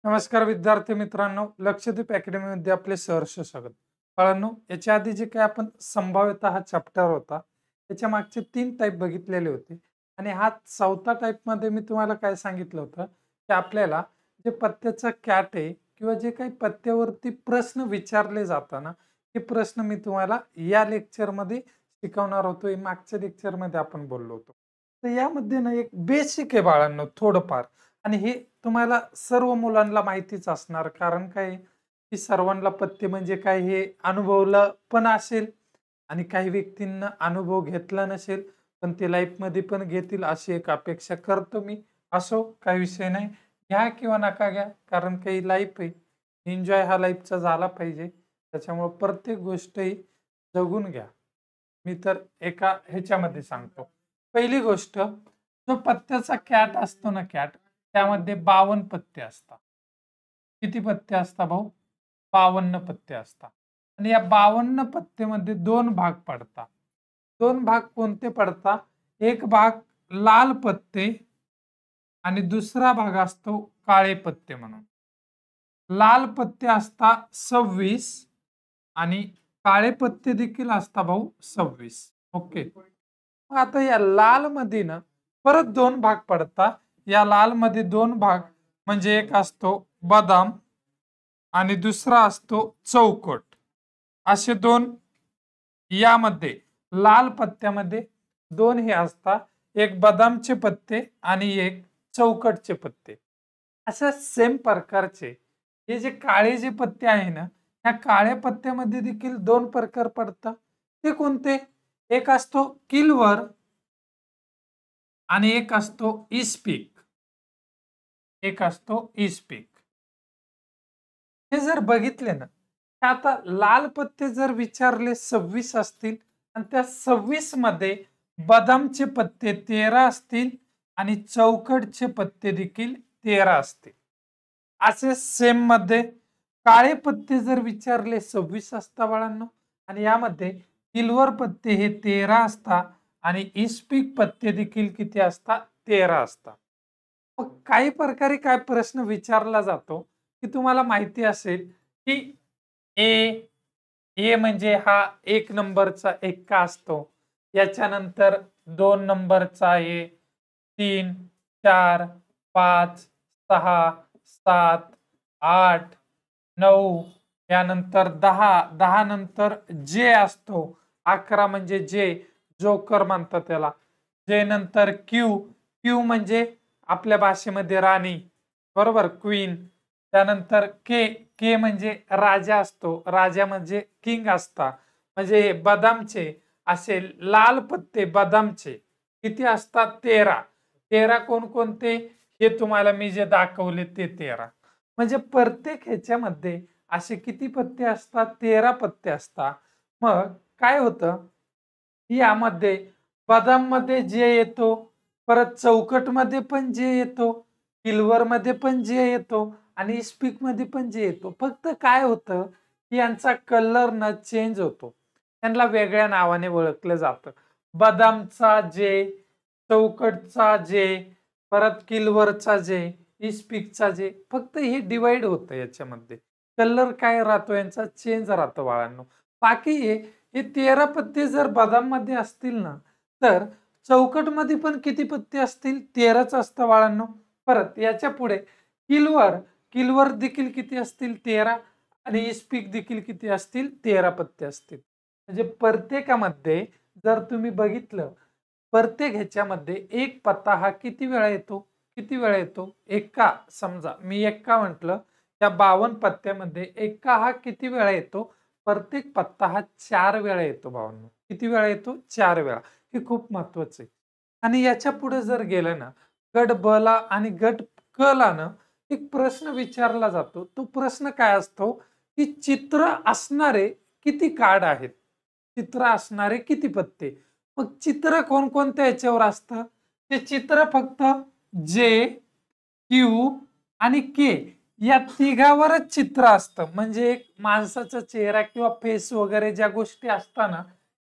नमस्कार विद्यार्थी मित्रांनो, लक्षद्वीप अकॅडमीमध्ये आपले सहर्ष स्वागत. बाळांनो, याच्या आधी जे काही आपण संभाव्यता हा चॅप्टर होता, त्याच्या मागचे 3 टाईप बघितलेले होते आणि हा 4था टाईपमध्ये मी तुम्हाला काय सांगितलं होतं, की आपल्याला जे पत्त्याचा कॅट आहे किंवा जे काही पत्त्यावरती प्रश्न विचारले जातात ना, हे प्रश्न मी तुम्हाला या लेक्चरमध्ये शिकवणार होतो. हे मागच्या लेक्चरमध्ये आपण बोललो होतो. तर यामध्ये ना एक बेसिक आहे बाळांनो थोडंफार, आणि हे तुम्हाला सर्व मुलांना माहितीच असणार, कारण काय की सर्वांना पत्ते म्हणजे काय हे अनुभवलं पण असेल आणि काही व्यक्तींना अनुभव घेतला नसेल, पण ते लाईफमध्ये पण घेतील अशी एक अपेक्षा करतो मी. असो, काही विषय नाही, घ्या किंवा नका घ्या, कारण काही लाईफ आहे, एन्जॉय हा लाईफचा झाला पाहिजे. त्याच्यामुळे प्रत्येक गोष्टही जगून घ्या. मी तर एका ह्याच्यामध्ये सांगतो. पहिली गोष्ट, जो पत्त्याचा कॅट असतो ना, कॅट, त्यामध्ये 52 पत्ते असतात. किती पत्ते असतात भाऊ? 52 पत्ते असतात. आणि या 52 पत्तेमध्ये 2 भाग पडतात. 2 भाग कोणते पडतात? एक भाग लाल पत्ते आणि दुसरा भाग असतो काळे पत्ते म्हणून. लाल पत्ते असतात 26 आणि काळे पत्ते देखील असतात भाऊ 26. ओके. मग आता या लाल मध्ये ना परत 2 भाग पडतात. या लाल मध्ये 2 भाग, म्हणजे एक असतो बदाम आणि दुसरा असतो चौकट. असे 2 यामध्ये लाल पत्त्यामध्ये 2 हे असतात, एक बदामचे पत्ते आणि एक चौकटचे पत्ते. अशा सेम प्रकारचे हे जे काळे जे पत्ते आहे ना, ह्या काळ्या पत्त्यामध्ये देखील 2 प्रकार पडतात. ते कोणते? एक असतो किलवर आणि एक असतो इस्पिक. एक असतो इस्पिक. हे जर बघितले ना, तर आता लाल पत्ते जर विचारले 26 असतील आणि त्या 26 मध्ये बदामचे पत्ते 13 असतील आणि चौकटचे पत्ते देखील 13 असतील. असे सेम मध्ये काळे पत्ते जर विचारले 26 असतात बाळांनो, आणि यामध्ये सिल्वर पत्ते हे 13 असतात आणि इस्पिक पत्ते देखील किती असतात? 13 असतात. मग काही प्रकारे काय प्रश्न विचारला जातो, की तुम्हाला माहिती असेल की ए ए म्हणजे हा 1 नंबरचा एक्का असतो. याच्यानंतर 2 नंबरचा ए, 3, 4, 5, 6, 7, 8, 9, यानंतर 10, 10 नंतर जे असतो, 11 म्हणजे जे, जोकर म्हणतात त्याला. जे नंतर क्यू, क्यू म्हणजे आपल्या भाषेमध्ये राणी, बरोबर, क्वीन. त्यानंतर के, के म्हणजे राजा असतो, राजा म्हणजे किंग असता. म्हणजे बदामचे असे लाल पत्ते बदामचे किती असतात? 13. 13 कोणकोणते? हे तुम्हाला मी जे दाखवले ते 13. म्हणजे प्रत्येक ह्याच्यामध्ये असे किती पत्ते असतात? 13 पत्ते असतात. मग काय होतं, यामध्ये बदाम मध्ये जे येतो, परत चौकट मध्ये पण जे येतो, सिल्वर मध्ये पण जे येतो आणि इस्पिक मध्ये पण जे येतो. फक्त काय होतं, की यांचा कलर न चेंज होतो, त्यांना वेगळ्या नावाने ओळखलं जातं. बदामचा जे, चौकटचा जे, परत किलवरचा जे, इस्पिकचा जे, फक्त हे डिवाइड होतं याच्यामध्ये. कलर काय राहतो यांचा चेंज राहतो बाळांनो. बाकी हे 13 पत्ते जर बदाम मध्ये असतील ना, तर चौकट मध्ये पण किती पत्ते असतील? 13च असतं बाळांनो. परत याच्या पुढे किलवर, किलवर देखील किती असतील? 13. आणि इस्पिक देखील किती असतील? 13 पत्ते असतील. म्हणजे प्रत्येकामध्ये जर तुम्ही बघितलं, प्रत्येक ह्याच्यामध्ये एक पत्ता हा किती वेळा येतो? किती वेळा येतो? एक्का. समजा मी एक्का म्हटलं, त्या 52 पत्त्यामध्ये एक्का हा किती वेळा येतो? प्रत्येक पत्ता हा 4 वेळा येतो भावांनो. किती वेळा येतो? 4 वेळा. हे खूप महत्वाचं आहे. आणि याच्या पुढे जर गेलं ना, गट ब ला आणि गट क ला ना एक प्रश्न विचारला जातो. तो प्रश्न काय असतो, की चित्र असणारे किती कार्ड आहेत? चित्र असणारे किती पत्ते? मग चित्र कोणकोणत्या याच्यावर असतं? ते चित्र फक्त जे, क्यू आणि के या तिघावरच चित्र असतं. म्हणजे एक माणसाचा चेहरा किंवा फेस वगैरे ज्या गोष्टी असतात ना,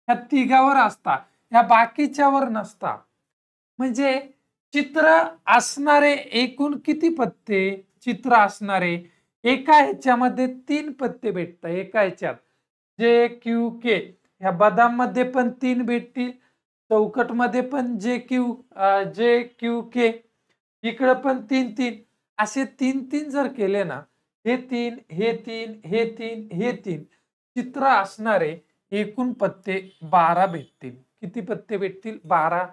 ह्या तिघावर असतात, ह्या बाकीच्यावर नसतात. म्हणजे चित्र असणारे एकूण किती पत्ते? चित्र असणारे एका ह्याच्यामध्ये 3 पत्ते भेटतात एका ह्याच्यात. जे क्यू के ह्या बदाम मध्ये पण 3 भेटतील, चौकट मध्ये पण जे क्यू के, इकडे पण 3 असे 3 जर केले ना, हे 3 हे 3 हे 3 हे 3 चित्र असणारे एकूण पत्ते 12 भेटतील. किती पत्ते भेटतील? 12.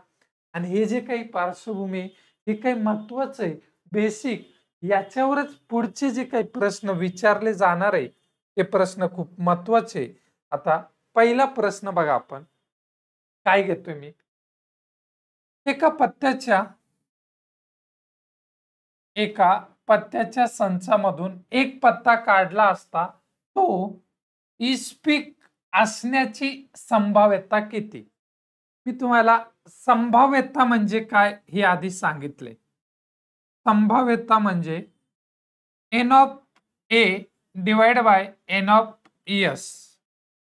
आणि हे जे काही पार्श्वभूमी हे काही महत्वाचं आहे, बेसिक. याच्यावरच पुढचे जे काही प्रश्न विचारले जाणार आहे ते प्रश्न खूप महत्वाचे. आता पहिला प्रश्न बघा, आपण काय घेतोय मी. एका पत्त्याच्या संचामधून एक पत्ता काढला असता तो इस्पिक असण्याची संभाव्यता किती? मी तुम्हाला संभाव्यता म्हणजे काय हे आधी सांगितले. संभाव्यता म्हणजे N of A divide by N of S.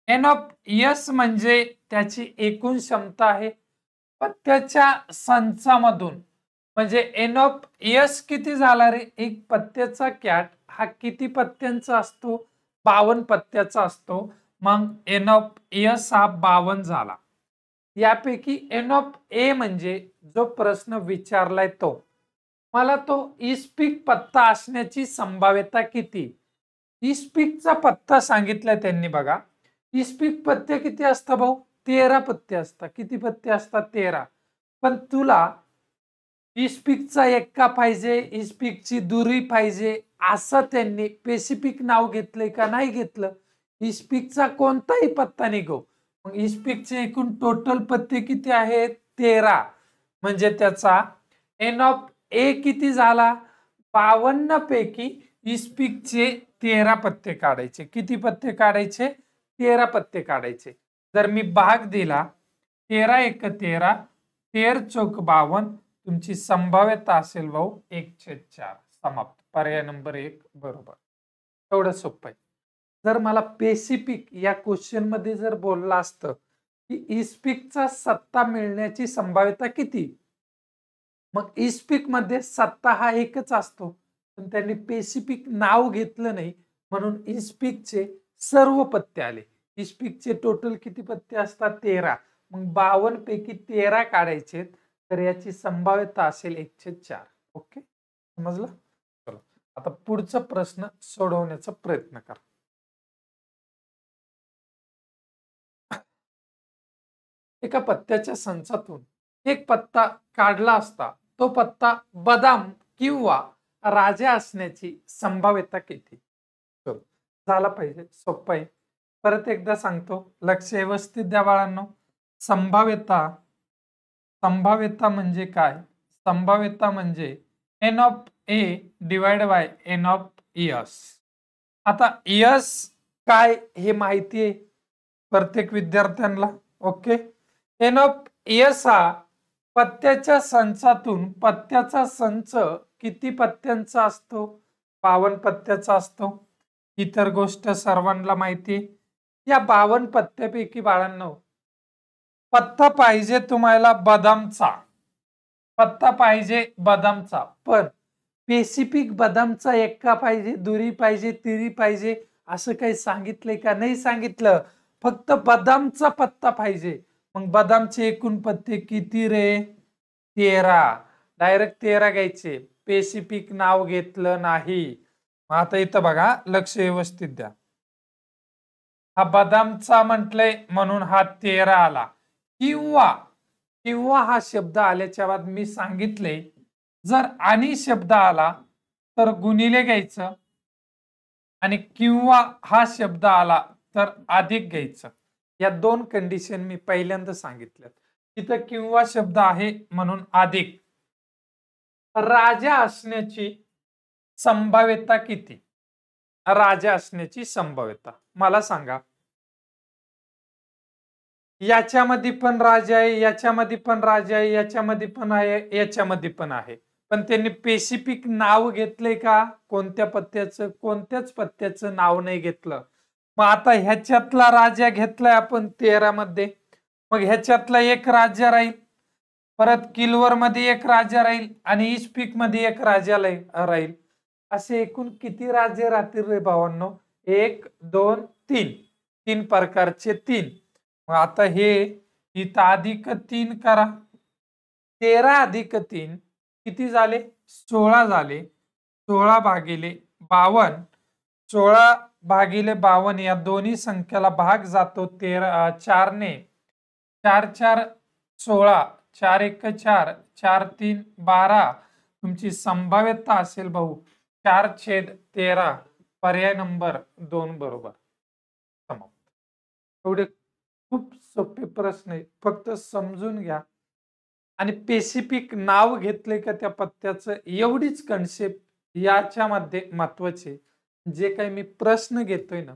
N of S म्हणजे त्याची एकूण क्षमता आहे. पत्त्याच्या संचामधून म्हणजे एन ऑफ एस किती झाला रे? एक पत्त्याचा कॅट हा किती पत्त्यांचा असतो? 52 पत्त्याचा असतो. मग एन ऑफ एस हा 52 झाला. यापैकी एन ऑफ ए म्हणजे जो प्रश्न विचारलाय तो, मला तो इस्पिक पत्ता असण्याची संभाव्यता किती? इस्पिकचा पत्ता सांगितलाय त्यांनी बघा. इस्पिक पत्ते किती असतात भाऊ? 13 पत्ते असतात. किती पत्ते असतात? 13. पण तुला इस्पिकचा एक्का पाहिजे, इस्पिकची दुरी पाहिजे, असं त्यांनी स्पेसिफिक नाव घेतलंय का? नाही घेतलं. इस्पिकचा कोणताही पत्ता निघो. मग इस्पिकचे एकूण टोटल पत्ते किती आहेत? 13. म्हणजे त्याचा एन ऑफ ए किती झाला? 52 पैकी इस्पिकचे 13 पत्ते काढायचे. किती पत्ते काढायचे? 13 पत्ते काढायचे. जर मी भाग दिला 13 × 13, 13 चौक 52, तुमची संभाव्यता असेल भाऊ 1/4. समाप्त. पर्याय नंबर 1 बरोबर. एवढं सोपं आहे. जर मला स्पेसिफिक या क्वेश्चन मध्ये जर बोलला असतं की इस्पिकचा सत्ता मिळण्याची संभाव्यता किती, मग इस्पिक मध्ये सत्ता हा एकच असतो, पण त्यांनी स्पेसिफिक नाव घेतलं नाही म्हणून इस्पिकचे सर्व पत्ते आले. इस्पिकचे टोटल किती पत्ते असतात? 13. मग 52 पैकी 13 काढायचे, तर याची संभाव्यता असेल 1/4. ओके, समजलं? चलो आता पुढचा प्रश्न सोडवण्याचा प्रयत्न करा. एका पत्त्याच्या संचातून एक पत्ता काढला असता तो पत्ता बदाम किंवा राजा असण्याची संभाव्यता किती? झाला पाहिजे, सोपं आहे. परत एकदा सांगतो, लक्ष व्यवस्थित द्या बाळांनो. संभाव्यता म्हणजे काय? संभाव्यता म्हणजे N of A divide by N of S. आता एस काय हे माहिती आहे प्रत्येक विद्यार्थ्यांना. ओके, एन ऑफ एस हा पत्त्याच्या संचातून, पत्त्याचा संच किती पत्त्यांचा असतो? 52 पत्त्याचा असतो. इतर गोष्ट सर्वांना माहिती आहे. या 52 पत्त्यापैकी बाळांनो पत्ता पाहिजे तुम्हाला बदामचा, पत्ता पाहिजे बदामचा, पण स्पेसिफिक बदामचा एक्का पाहिजे, दुरी पाहिजे, तिरी पाहिजे असं काही सांगितलंय का? नाही सांगितलं. फक्त बदामचा पत्ता पाहिजे. मग बदामचे एकूण पत्ते किती रे? 13. डायरेक्ट 13 घ्यायचे, स्पेसिफिक नाव घेतलं नाही. आता इथं बघा, लक्ष व्यवस्थित द्या. हा बदामचा म्हटलंय म्हणून हा 13 आला. किंवा हा शब्द आल्याच्या बाद मी सांगितले, जर आणि शब्द आला तर गुणिले घ्यायचं, आणि किंवा हा शब्द आला तर अधिक घ्यायचं. या 2 कंडिशन मी पहिल्यांदा सांगितल्यात. इथं किंवा शब्द आहे म्हणून अधिक. राजा असण्याची संभाव्यता किती? राजा असण्याची संभाव्यता मला सांगा. याच्यामध्ये पण राजा आहे, याच्यामध्ये पण राजा आहे, याच्यामध्ये पण आहे, याच्यामध्ये पण आहे, पण त्यांनी स्पेसिफिक नाव घेतलंय का? कोणत्या पत्त्याचं? कोणत्याच पत्त्याचं नाव नाही घेतलं. मग आता ह्याच्यातला राजा घेतलाय आपण 13 मध्ये, मग ह्याच्यातला एक राजा राहील, परत किलवर मध्ये एक राजा राहील, आणि इस्पिक मध्ये एक राजा राहील. असे एकूण किती राज्य राहतील रे भावांनो? 1 2 3 तीन प्रकारचे 3. मग आता हे इथं +3 करा. 13 + 3 किती झाले? 16 झाले. 16 भागिले 52. 16 भागिले 52 या दोन्ही संख्येला भाग जातो 4 ने. 4 4 16, 4 1 4, 4 3 12. तुमची संभाव्यता असेल भाऊ 4/13. पर्याय नंबर 2 बरोबर. एवढे खूप सोपे प्रश्न आहे, फक्त समजून घ्या आणि स्पेसिफिक नाव घेतले का त्या पत्त्याचं, एवढीच कन्सेप्ट याच्यामध्ये महत्वाचे. जे काही मी प्रश्न घेतोय ना,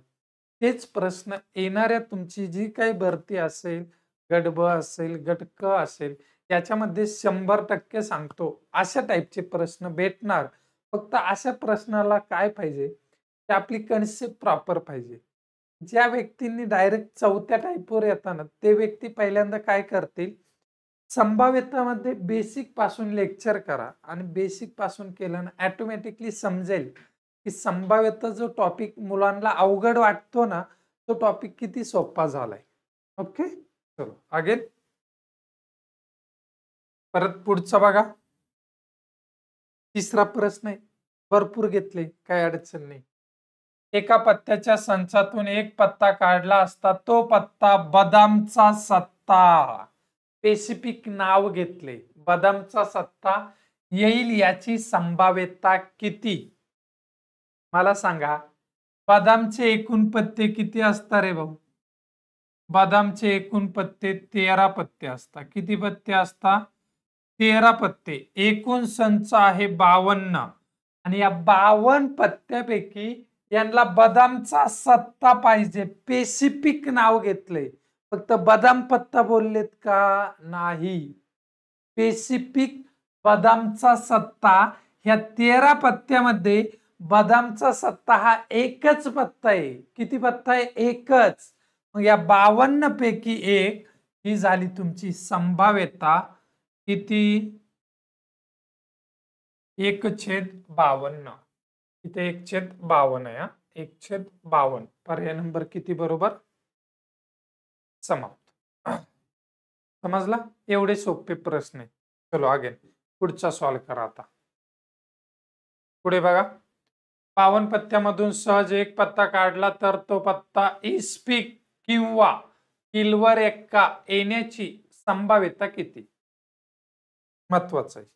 तेच प्रश्न येणाऱ्या तुमची जी काही भरती असेल, गट ब असेल, गट क असेल, याच्यामध्ये 100% सांगतो अशा टाईपचे प्रश्न भेटणार. फक्त अशा प्रश्नाला काय पाहिजे, की आपली कन्सेप्ट प्रॉपर पाहिजे. ज्या व्यक्तींनी डायरेक्ट चौथ्या टाईपवर येताना, ते व्यक्ती पहिल्यांदा काय करतील, संभाव्यतामध्ये बेसिक पासून लेक्चर करा आणि बेसिक पासून केल्यानं ऑटोमॅटिकली समजेल की संभाव्यता जो टॉपिक मुलांना अवघड वाटतो ना, तो टॉपिक किती सोपा झालाय. ओके, चलो आगे. परत पुढचा बघा. तिसरा प्रश्न आहे, भरपूर घेतले, काही अडचण नाही. एका पत्त्याच्या संचातून एक पत्ता काढला असता तो पत्ता बदामचा सत्ता. स्पेसिफिक नाव घेतले, बदामचा सत्ता येईल याची संभाव्यता किती? मला सांगा. बदामचे एकूण पत्ते किती असतात रे भाऊ? बदामचे एकूण पत्ते 13 पत्ते असतात. किती पत्ते असतात? 13 पत्ते. एकूण संच आहे 52 आणि या 52 पत्त्यापैकी यांना बदामचा सत्ता पाहिजे. स्पेसिफिक नाव घेतले, फक्त बदाम पत्ता बोललेत का? नाही. स्पेसिफिक बदामचा सत्ता. ह्या 13 पत्त्यामध्ये बदामचा सत्ता हा एकच पत्ता आहे. किती पत्ता आहे? एकच. मग या 52 पैकी एक ही झाली तुमची संभाव्यता. किती? 1/52. इथे 1/52 आहे. 1/52. पर्याय नंबर किती बरोबर? समाप्त. समजला? एवढे सोपे प्रश्न आहे. चलो आगे पुढचा सॉल्व करा. आता पुढे बघा. 52 पत्त्यामधून सहज एक पत्ता काढला तर तो पत्ता इस्पिक किंवा किलवर एक्का येण्याची संभाव्यता किती? महत्वाचं आहे.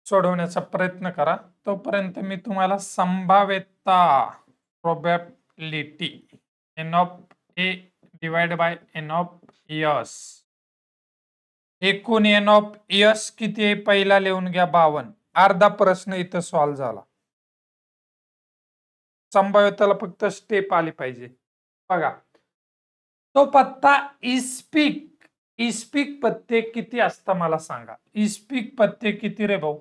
सोडवण्याचा प्रयत्न करा. तोपर्यंत मी तुम्हाला संभाव्यता, probability, N of A divide by N of S. एकूण एन ऑफ एस किती आहे पहिला लिहून घ्या 52. अर्धा प्रश्न इथं सॉल्व झाला. संभाव्यतेला फक्त स्टेप आली पाहिजे. बघा, तो पत्ता इस्पिक पत्ते किती असतात मला सांगा. इस्पिक पत्ते किती रे भाऊ?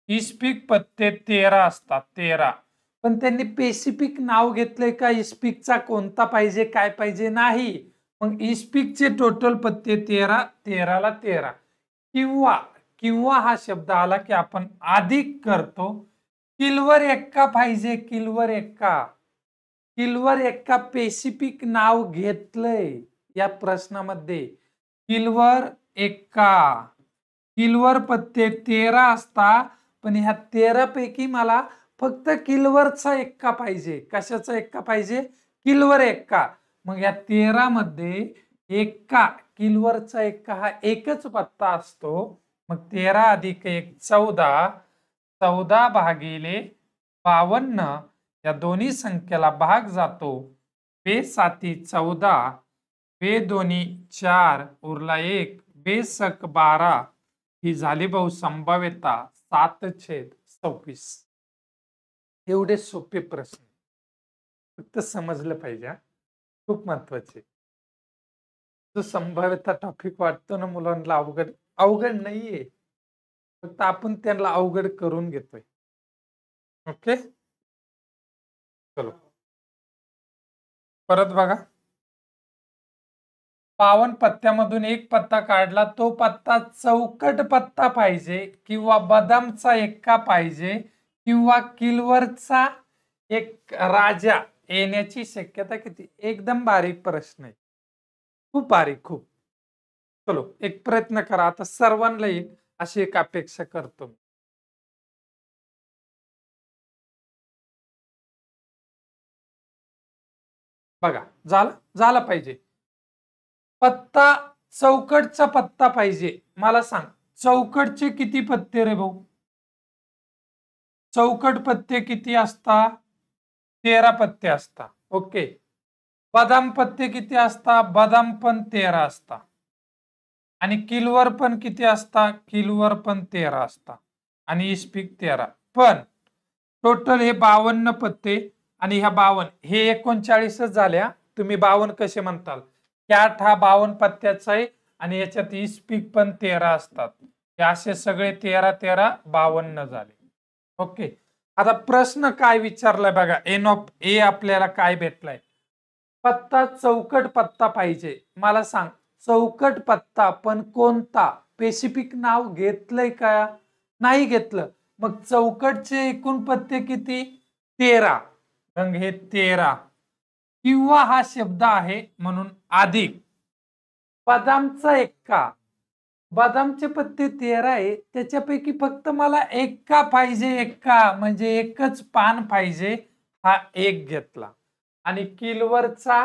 इस्पिक पत्ते 13 असतात. 13. पण त्यांनी स्पेसिफिक नाव घेतलंय का इस्पिकचा कोणता पाहिजे, काय पाहिजे? नाही. मग इस्पिकचे टोटल पत्ते 13. 13ला 13. किंवा हा शब्द आला की आपण अधिक करतो. किलवर एक्का पाहिजे. किलवर एक्का स्पेसिफिक नाव घेतलंय या प्रश्नामध्ये. किलवर एक्का. किलवर पत्ते 13 असतात, पण ह्या 13 पैकी मला फक्त किलवरचा एक्का पाहिजे. कशाचा एक्का पाहिजे? किलवर एक्का. मग या 13 मध्ये एक्का, किलवरचा एक्का हा एकच पत्ता असतो. मग 13 अधिक 1 14. 14 भागिले 52 या दोन्ही संख्येला भाग जातो. 2 × 7 = 14, 2 × 2 = 4, उरला 1, 2 × 12. ही झाली भाऊ संभाव्यता 7/26. एवढे सोपे प्रश्न, फक्त समजलं पाहिजे. खूप महत्वाचे. जो संभाव्यता टॉपिक वाटतो ना मुलांना अवघड नाहीये, फक्त आपण त्यांना अवघड करून घेतोय. ओके, चलो परत बघा. 52 पत्त्यामधून एक पत्ता काढला, तो पत्ता चौकट पत्ता पाहिजे किंवा बदामचा एक्का पाहिजे किंवा किलवरचा एक राजा येण्याची शक्यता किती? एकदम बारीक प्रश्न आहे. खूप बारीक, खूप. चलो एक प्रयत्न करा. आता सर्वांना येईल अशी एक अपेक्षा करतो मी. बघा, झाला पाहिजे. पत्ता चौकटचा पत्ता पाहिजे. मला सांग, चौकटचे किती पत्ते रे भाऊ? चौकट पत्ते किती असतात? 13 पत्ते असतात. ओके. बदाम पत्ते किती असतात? बदाम पण 13 असतात. आणि किलवर पण किती असतात? किलवर पण 13 असतात. आणि इस्पिक 13. पण टोटल हे 52 पत्ते आणि ह्या 52 हे 39च झाल्या. तुम्ही 52 कसे म्हणताल? कॅट हा 52 पत्त्याचा आहे आणि याच्यात इस्पिक पण 13 असतात. हे असे सगळे 13 13 52 झाले. ओके. आता प्रश्न काय विचारलाय बघा. एन ऑफ ए आपल्याला काय भेटलाय? पत्ता चौकट पत्ता पाहिजे. मला सांग, चौकट पत्ता पण कोणता? स्पेसिफिक नाव घेतलंय का? नाही घेतलं. मग चौकटचे एकूण पत्ते किती? 13. मग हे 13 किंवा हा शब्द आहे म्हणून अधिक बदामचा एक्का. बदामचे पत्ते 13 आहे, त्याच्यापैकी फक्त मला एक्का पाहिजे. एक्का म्हणजे एकच पान पाहिजे. हा एक घेतला. आणि किलवरचा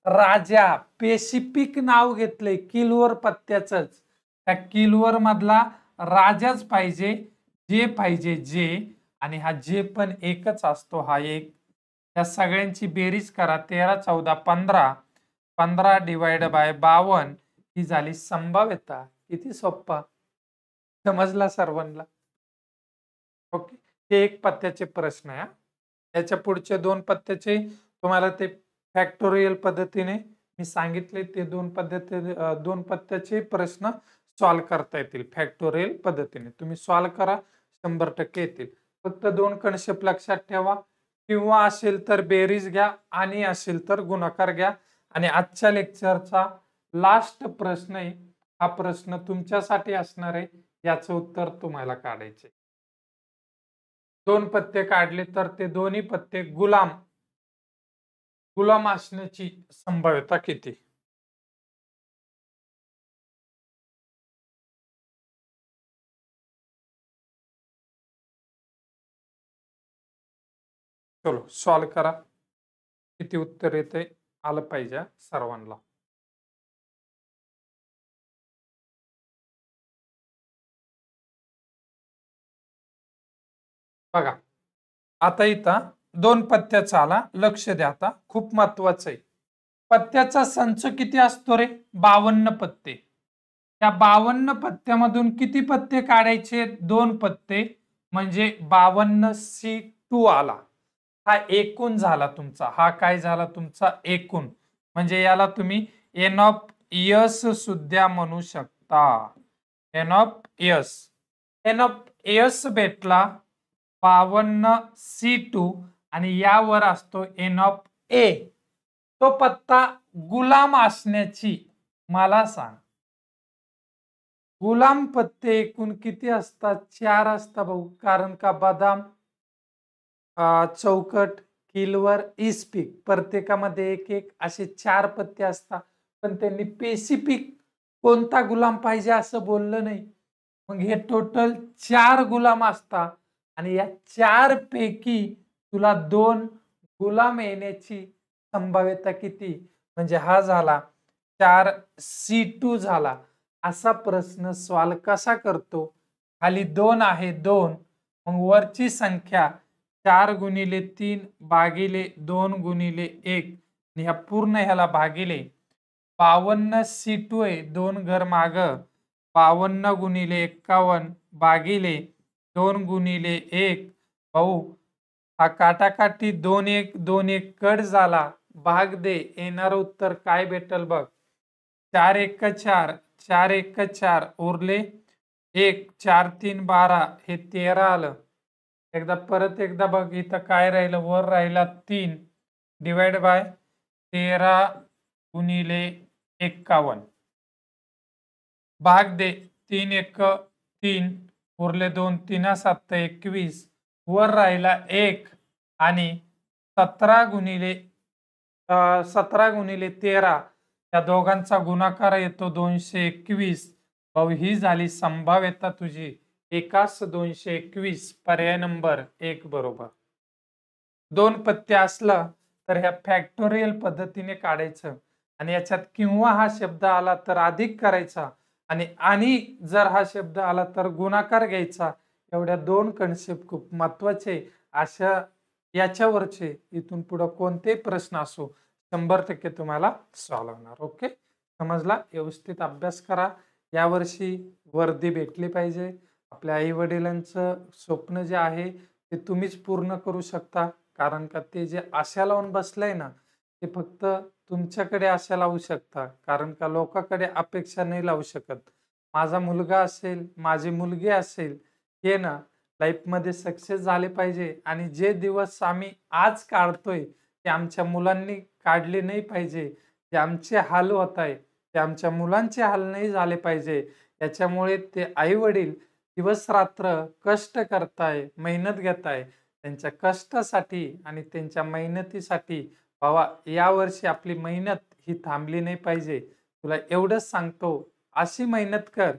राजा स्पेसिफिक नाव घेतलंय किलवर पत्त्याच. त्या किलवर मधला राजाच पाहिजे. जे पाहिजे जे. आणि हा जे पण एकच असतो. हा एक. या सगळ्यांची बेरीज करा. 13 14 15. 15 डिवाइड बाय 52 ही झाली संभाव्यता. किती सोप्पा. समजला सर्वांना? ओके. हे एक पत्त्याचे प्रश्न आहे. याच्या पुढचे 2 पत्त्याचे तुम्हाला ते फॅक्टोरियल पद्धतीने मी सांगितले ते 2 पत्त्याचे प्रश्न सॉल्व्ह करता येतील फॅक्टोरियल पद्धतीने. तुम्ही सॉल्व्ह करा, 100% येतील. फक्त 2 कन्सेप्ट लक्षात ठेवा. किंवा असेल तर बेरीज घ्या आणि असेल तर गुणाकार घ्या. आणि आजच्या लेक्चरचा लास्ट प्रश्न आहे. हा प्रश्न तुमच्यासाठी असणार आहे. याचं उत्तर तुम्हाला काढायचे. 2 पत्ते काढले तर ते दोन्ही पत्ते गुलाम असण्याची संभाव्यता किती? चलो सॉल्व करा. किती उत्तर येते आलं पाहिजे सर्वांना. बघा, आता इथं 2 पत्त्याचा आला. लक्ष द्या आता. खूप महत्वाचं आहे. पत्त्याचा संच किती असतो रे? 52 पत्ते. त्या 52 पत्त्यामधून किती पत्ते काढायचे? 2 पत्ते. म्हणजे 52C2 आला. हा एकूण झाला तुमचा. हा काय झाला तुमचा? एकूण. म्हणजे याला तुम्ही एन ऑफ एस सुद्धा म्हणू शकता. N of S. N of S भेटला 52C2 आणि यावर असतो एन ऑफ ए. तो पत्ता गुलाम असण्याची मला सांग. गुलाम पत्ते एकूण किती असतात? 4 असतात भाऊ. कारण का बदाम, चौकट, किलवर, इस्पिक प्रत्येकामध्ये एक एक असे 4 पत्ते असतात. पण त्यांनी स्पेसिफिक कोणता गुलाम पाहिजे असं बोललं नाही. मग हे टोटल 4 गुलाम असतात आणि या 4 पैकी तुला 2 गुलाम येण्याची संभाव्यता किती? म्हणजे हा झाला 4C2 झाला. असा प्रश्न सॉल्व कसा करतो? खाली 2 आहे 2. मग वरची संख्या 4 गुणिले 3 भागिले 2 गुणिले 1 आणि ह्या पूर्ण ह्याला भागिले 52C2 आहे. 2 घर माग 52 गुणिले 51 भागिले 2 गुणिले 1. भाऊ हा काटाकाटी 2 1 2 1 कट झाला. भाग दे. येणार उत्तर काय भेटल बघ. 4 1 4 4 1 4 उरले 1 4 3 12 हे 13 आलं. एकदा परत एकदा बघ इथं काय राहिलं? वर राहिला 3 डिवाइड बाय 13 गुणिले 51. भाग दे 3 एक 3 उरले 2 3 7 21 वर राहिला 1 आणि 17 गुणिले 17 गुणिले 13 त्या दोघांचा गुणाकार येतो 221. भाऊ ही झाली संभाव्यता तुझी एकास 221. पर्याय नंबर 1 बरोबर. 2 पत्ते असलं तर ह्या फॅक्टोरियल पद्धतीने काढायचं आणि याच्यात किंवा हा शब्द आला तर अधिक करायचा आणि जर हा शब्द आला तर गुणाकार घ्यायचा. एवढ्या 2 कन्सेप्ट खूप महत्वाचे. अशा याच्यावरचे इथून पुढे कोणते प्रश्न असो 100% तुम्हाला सॉल्व्ह होणार. ओके, समजला? व्यवस्थित अभ्यास करा. यावर्षी वर्दी भेटली पाहिजे. आपल्या आई वडिलांचं स्वप्न जे आहे ते तुम्हीच पूर्ण करू शकता. कारण का ते जे आशा लावून बसलंय ना ते फक्त तुमच्याकडे आशा लावू शकता. कारण का लोकांकडे अपेक्षा नाही लावू शकत. माझा मुलगा असेल, माझी मुलगी असेल, हे ना लाईफमध्ये सक्सेस झाले पाहिजे आणि जे दिवस आम्ही आज काढतोय ते आमच्या मुलांनी काढले नाही पाहिजे. जे आमचे हाल होत आहे ते आमच्या मुलांचे हाल नाही झाले पाहिजे. याच्यामुळे ते आई वडील दिवस रात्र कष्ट करताय, मेहनत घेताय. त्यांच्या कष्टासाठी आणि त्यांच्या मेहनतीसाठी बाबा यावर्षी आपली मेहनत ही थांबली नाही पाहिजे. तुला एवढंच सांगतो, अशी मेहनत कर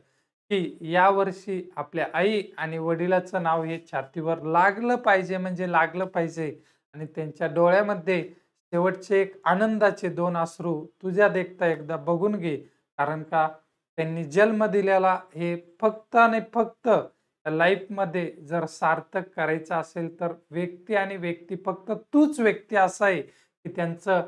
की यावर्षी आपल्या आई आणि वडिलाचं नाव हे छातीवर लागलं पाहिजे म्हणजे लागलं पाहिजे आणि त्यांच्या डोळ्यामध्ये शेवटचे एक आनंदाचे 2 अश्रू तुझ्या देखता एकदा बघून घे. कारण का त्यांनी जन्म दिलेला हे फक्त आणि फक्त लाईफमध्ये जर सार्थक करायचं असेल तर व्यक्ती आणि व्यक्ती फक्त तूच व्यक्ती असा आहे की त्यांचं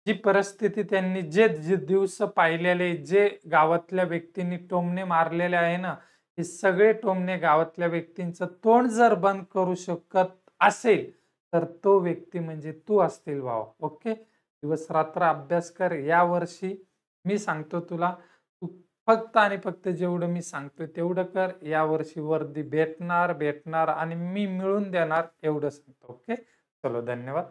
जी परिस्थिती त्यांनी जे जे दिवस पाहिलेले, जे गावातल्या व्यक्तींनी टोमणे मारलेले आहे ना, हे सगळे टोमणे गावातल्या व्यक्तींचं तोंड जर बंद करू शकत असेल, तर तो व्यक्ती म्हणजे तू असतील भावा. ओके. दिवस रात्र अभ्यास कर. यावर्षी मी सांगतो तुला, तू फक्त आणि फक्त जेवढं मी सांगतोय तेवढं कर. यावर्षी वर्दी भेटणार आणि मी मिळवून देणार एवढं सांगतो. ओके. चलो धन्यवाद.